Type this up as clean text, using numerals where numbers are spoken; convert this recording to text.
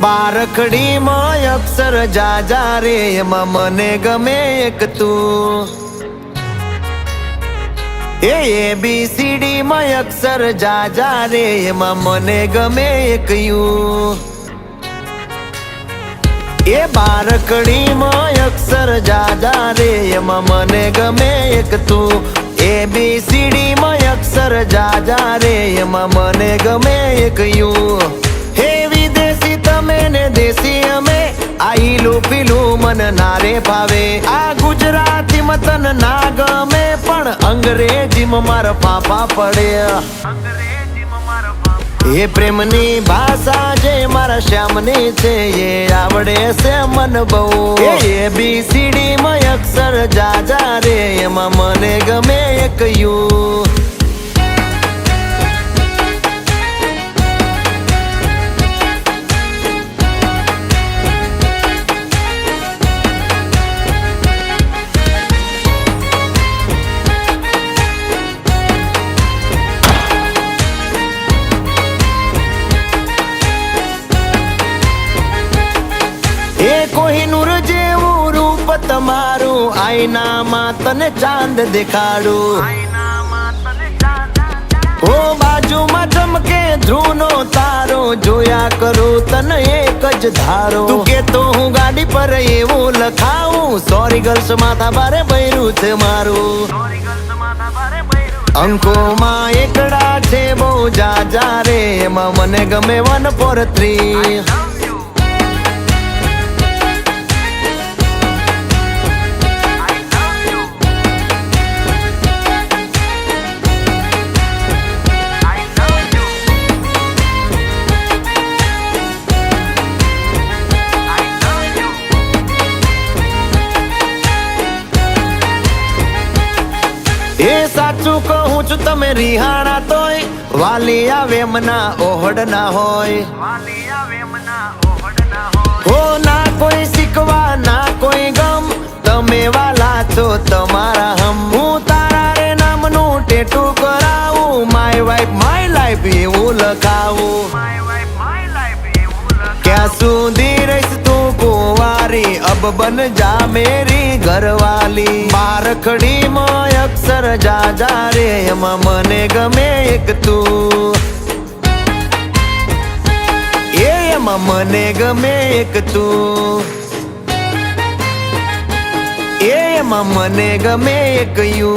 બારખડીમાં અક્ષર જાજા રે એમાં મને ગમે એક તું ABCD માં અક્ષર જાજા રે એમાં મને ગમે એક યુ બારખડીમાં અક્ષર જાજા રે એમાં મને ગમે એક તું ABCD માં અક્ષર જાજા રે એમાં મને ગમે એક યુ હે વિદેશી તમે ને દેશી અમે આઈલું પીલું મન નારે ભાવે આ ગુજરાતી મતન ના ગમે પણ અંગ્રેજીમાં મારા પાપા પડે એ પ્રેમની ભાષા જે મારા શ્યામની છે એ આવડે છે મન બહુ ABCD માં અક્ષર જાજા રે એમાં મને ગમે એક યુ કોહિનૂર જેવું રૂપ તમારું આઈનામાં તને ચાંદ દેખાડું ઓ બાજુમાં ચમકે ધ્રુવનો તારો જોયા કરું તને એક જ ધારો તું કે તો હું ગાડી પર એવું લખાવું સોરી ગર્લ્સ માથા બારે બૈરું છે મારું અંકોમાં એકડા છે બહુ જાજા રે એમાં મને ગમે 143 સાચું કહું છું તમે રિહાણા તોય વાલી આવે મના ઓહડ ના હોય હો ના કોઈ શીખવા ના કોઈ ગમ તમે વાલા છો તમારા હમ હું તારા રે નામનું ટેટુ કરાવું માય વાઇફ માય લાઈફ એવું લખાવું ક્યાં સુધી રહીશ તું કુંવારી અબ બન જા મેરી ઘરવાલી બારખડીમાં અક્ષર જાજા રે એમાં મને ગમે એક તું એમાં મને ગમે એક તું એમાં મને ગમે એક યુ